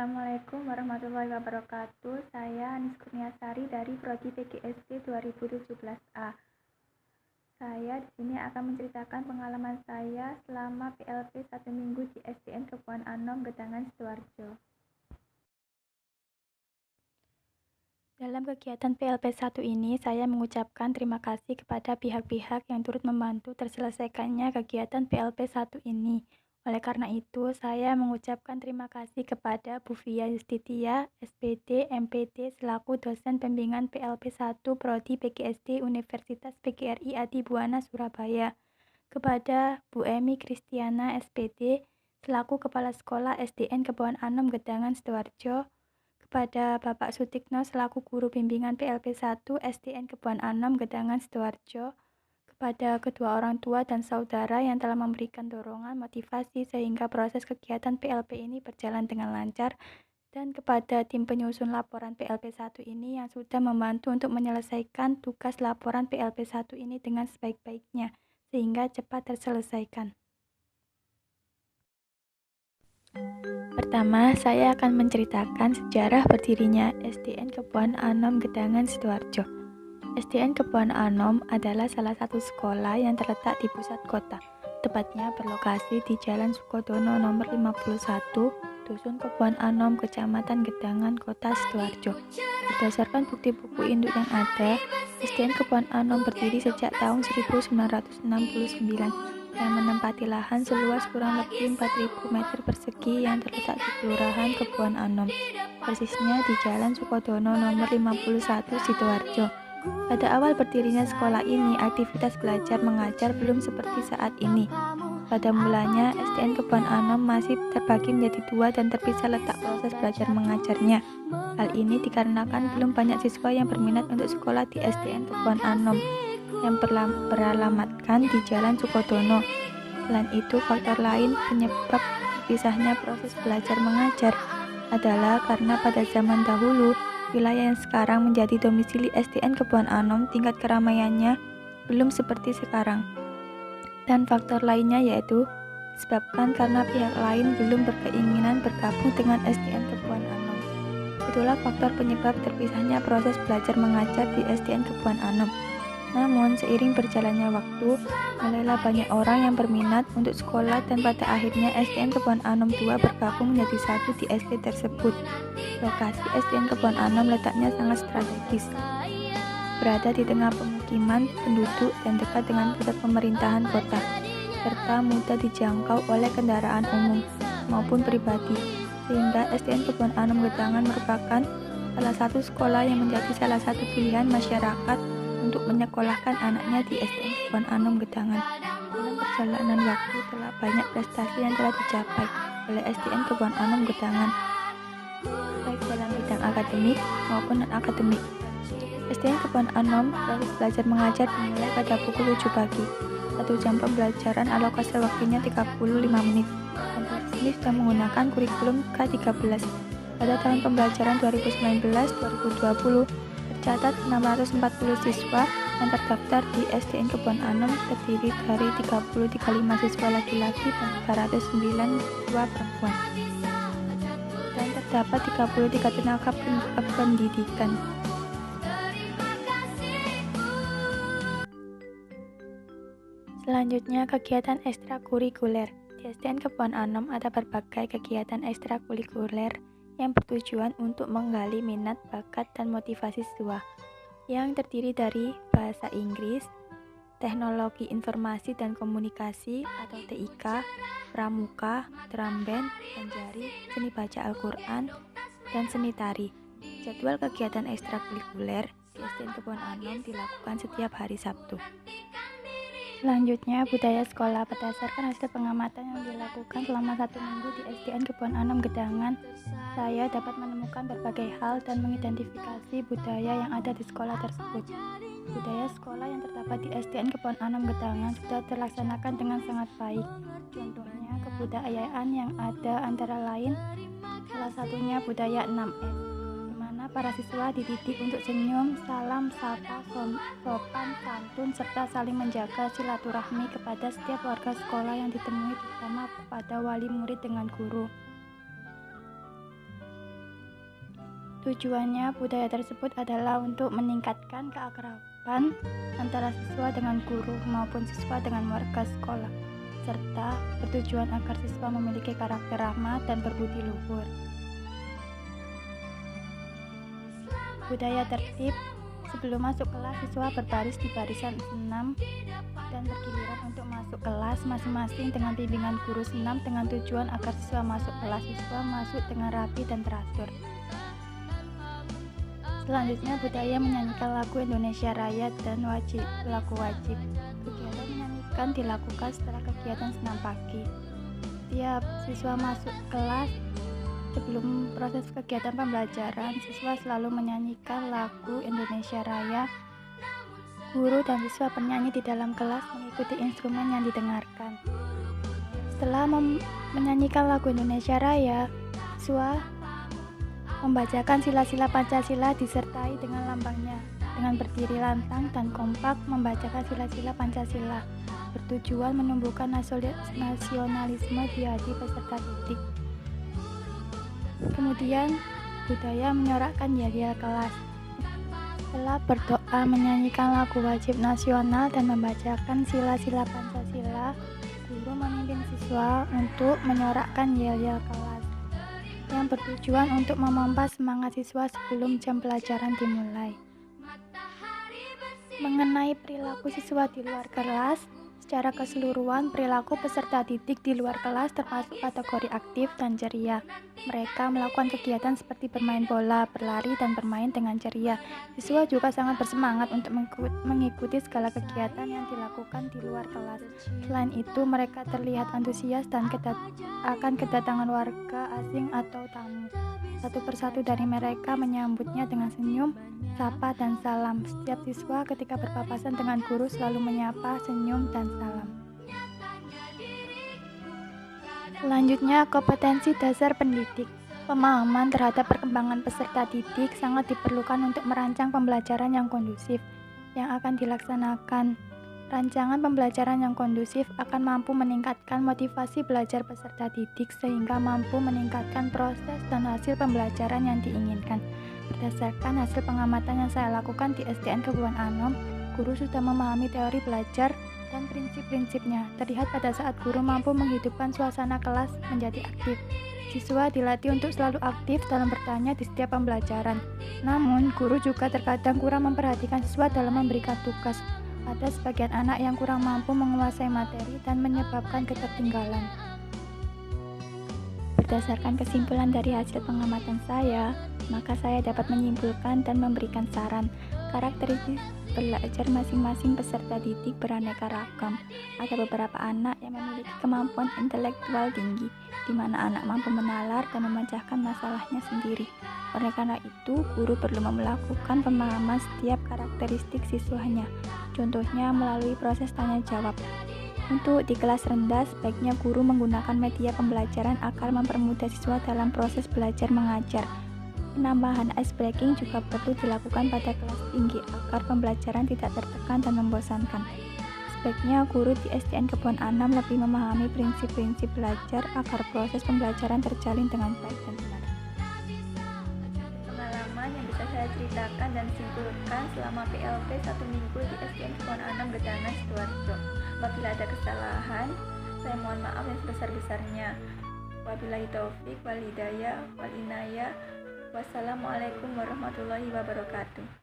Assalamualaikum warahmatullahi wabarakatuh. Saya Anis Kurniasari dari Prodi PGSD 2017A. Saya di sini akan menceritakan pengalaman saya selama PLP 1 minggu di SDN Kebon Anom, Gedangan, Sidoarjo. Dalam kegiatan PLP 1 ini, saya mengucapkan terima kasih kepada pihak-pihak yang turut membantu terselesaikannya kegiatan PLP 1 ini. Oleh karena itu, saya mengucapkan terima kasih kepada Bu Fia Yustitia, SPD, MPD, selaku dosen pembimbingan PLP 1 Prodi PGSD Universitas PGRI Adi Buwana, Surabaya. Kepada Bu Emi Kristiana, SPD, selaku Kepala Sekolah SDN Kebon Anom, Gedangan, Sidoarjo. Kepada Bapak Sutikno, selaku Guru Bimbingan PLP 1 SDN Kebon Anom, Gedangan, Sidoarjo. Kepada kedua orang tua dan saudara yang telah memberikan dorongan motivasi sehingga proses kegiatan PLP ini berjalan dengan lancar, dan kepada tim penyusun laporan PLP 1 ini yang sudah membantu untuk menyelesaikan tugas laporan PLP 1 ini dengan sebaik-baiknya sehingga cepat terselesaikan. Pertama, saya akan menceritakan sejarah berdirinya SDN Kebon Anom, Gedangan, Sidoarjo. SDN Kebon Anom adalah salah satu sekolah yang terletak di pusat kota, tepatnya berlokasi di Jalan Sukodono nomor 51, Dusun Kebon Anom, Kecamatan Gedangan, Kota Sidoarjo. Berdasarkan bukti buku induk yang ada, SDN Kebon Anom berdiri sejak tahun 1969 yang menempati lahan seluas kurang lebih 4.000 meter persegi yang terletak di Kelurahan Kebon Anom, persisnya di Jalan Sukodono nomor 51, Sidoarjo. Pada awal berdirinya sekolah ini, aktivitas belajar mengajar belum seperti saat ini. Pada mulanya, SDN Kebon Anom masih terbagi menjadi dua dan terpisah letak proses belajar mengajarnya. Hal ini dikarenakan belum banyak siswa yang berminat untuk sekolah di SDN Kebon Anom yang beralamatkan di Jalan Sukodono. Selain itu, faktor lain penyebab terpisahnya proses belajar mengajar adalah karena pada zaman dahulu, wilayah yang sekarang menjadi domisili SDN Kebon Anom tingkat keramaiannya belum seperti sekarang. Dan faktor lainnya yaitu disebabkan karena pihak lain belum berkeinginan bergabung dengan SDN Kebon Anom. Itulah faktor penyebab terpisahnya proses belajar mengajar di SDN Kebon Anom. Namun, seiring berjalannya waktu, mulailah banyak orang yang berminat untuk sekolah dan pada akhirnya SDN Kebon Anom 2 bergabung menjadi satu di SD tersebut. Lokasi SDN Kebon Anom letaknya sangat strategis, berada di tengah pemukiman penduduk dan dekat dengan pusat pemerintahan kota, serta mudah dijangkau oleh kendaraan umum maupun pribadi, sehingga SDN Kebon Anom Gedangan merupakan salah satu sekolah yang menjadi salah satu pilihan masyarakat untuk menyekolahkan anaknya di SDN Kebon Anom Gedangan. Dalam perjalanan waktu telah banyak prestasi yang telah dicapai oleh SDN Kebon Anom Gedangan, baik dalam bidang akademik maupun non-akademik. SDN Kebon Anom proses belajar mengajar dimulai pada pukul 7 pagi. 1 jam pembelajaran alokasi waktunya 35 menit. Dan proses ini sudah menggunakan kurikulum K13. Pada tahun pembelajaran 2019-2020, tercatat 640 siswa yang terdaftar di SDN Kebon Anom terdiri dari 35 siswa laki-laki dan 309 siswa perempuan. Dan terdapat 33 tenaga pendidikan. Selanjutnya, kegiatan ekstrakurikuler. Di SDN Kebon Anom ada berbagai kegiatan ekstrakurikuler yang bertujuan untuk menggali minat, bakat, dan motivasi siswa, yang terdiri dari bahasa Inggris, teknologi informasi dan komunikasi atau TIK, pramuka, drum band, penjari, seni baca Al-Quran, dan seni tari. Jadwal kegiatan ekstrakurikuler di SDN Kebon Anom dilakukan setiap hari Sabtu. Selanjutnya, budaya sekolah. Berdasarkan hasil pengamatan yang dilakukan selama 1 minggu di SDN Kebon Anom Gedangan, saya dapat menemukan berbagai hal dan mengidentifikasi budaya yang ada di sekolah tersebut. Budaya sekolah yang terdapat di SDN Kebon Anom Gedangan sudah terlaksanakan dengan sangat baik. Contohnya, kebudayaan yang ada antara lain, salah satunya budaya 6S. Para siswa dididik untuk senyum, salam, sapa, sopan, santun, serta saling menjaga silaturahmi kepada setiap warga sekolah yang ditemui, terutama kepada wali murid dengan guru. Tujuannya budaya tersebut adalah untuk meningkatkan keakraban antara siswa dengan guru maupun siswa dengan warga sekolah, serta bertujuan agar siswa memiliki karakter ramah dan berbudi luhur. Budaya tertib. Sebelum masuk kelas, siswa berbaris di barisan senam dan bergiliran untuk masuk kelas masing-masing dengan bimbingan guru senam dengan tujuan agar siswa masuk kelas siswa masuk dengan rapi dan teratur. Selanjutnya, budaya menyanyikan lagu Indonesia Raya dan lagu wajib. Kegiatan menyanyikan dilakukan setelah kegiatan senam pagi. Setiap siswa masuk kelas, sebelum proses kegiatan pembelajaran, siswa selalu menyanyikan lagu Indonesia Raya. Guru dan siswa penyanyi di dalam kelas mengikuti instrumen yang didengarkan. Setelah menyanyikan lagu Indonesia Raya, siswa membacakan sila-sila Pancasila disertai dengan lambangnya. Dengan berdiri lantang dan kompak membacakan sila-sila Pancasila, bertujuan menumbuhkan nasionalisme di hati peserta didik. Kemudian, budaya menyorakkan yel-yel kelas. Setelah berdoa, menyanyikan lagu wajib nasional dan membacakan sila-sila Pancasila, guru memimpin siswa untuk menyorakkan yel-yel kelas yang bertujuan untuk memompa semangat siswa sebelum jam pelajaran dimulai. Mengenai perilaku siswa di luar kelas, secara keseluruhan perilaku peserta didik di luar kelas termasuk kategori aktif dan ceria. Mereka melakukan kegiatan seperti bermain bola, berlari, dan bermain dengan ceria. Siswa juga sangat bersemangat untuk mengikuti segala kegiatan yang dilakukan di luar kelas. Selain itu, mereka terlihat antusias dan akan kedatangan warga asing atau tamu. Satu persatu dari mereka menyambutnya dengan senyum, sapa, dan salam. Setiap siswa ketika berpapasan dengan guru selalu menyapa, senyum, dan salam. Selanjutnya, kompetensi dasar pendidik. Pemahaman terhadap perkembangan peserta didik sangat diperlukan untuk merancang pembelajaran yang kondusif yang akan dilaksanakan. Rancangan pembelajaran yang kondusif akan mampu meningkatkan motivasi belajar peserta didik sehingga mampu meningkatkan proses dan hasil pembelajaran yang diinginkan. Berdasarkan hasil pengamatan yang saya lakukan di SDN Kebun Anom, guru sudah memahami teori belajar dan prinsip-prinsipnya. Terlihat pada saat guru mampu menghidupkan suasana kelas menjadi aktif. Siswa dilatih untuk selalu aktif dalam bertanya di setiap pembelajaran. Namun, guru juga terkadang kurang memperhatikan siswa dalam memberikan tugas. Ada sebagian anak yang kurang mampu menguasai materi dan menyebabkan ketertinggalan. Berdasarkan kesimpulan dari hasil pengamatan saya, maka saya dapat menyimpulkan dan memberikan saran. Karakteristik belajar masing-masing peserta didik beraneka ragam. Ada beberapa anak yang memiliki kemampuan intelektual tinggi, di mana anak mampu menalar dan memecahkan masalahnya sendiri. Oleh karena itu, guru perlu melakukan pemahaman setiap karakteristik siswanya, contohnya melalui proses tanya jawab. Untuk di kelas rendah, sebaiknya guru menggunakan media pembelajaran agar mempermudah siswa dalam proses belajar mengajar. Penambahan ice breaking juga perlu dilakukan pada kelas tinggi agar pembelajaran tidak tertekan dan membosankan. Sebaiknya guru di SDN Kebun Anom lebih memahami prinsip-prinsip belajar agar proses pembelajaran terjalin dengan baik dan benar. Pengalaman yang bisa saya ceritakan dan simpulkan selama PLP 1 minggu di SDN Kebun Anom Gedangan Sidoarjo. Apabila ada kesalahan, saya mohon maaf yang sebesar-besarnya. Wabillahi taufik wal hidayah wal inayah. Wassalamualaikum warahmatullahi wabarakatuh.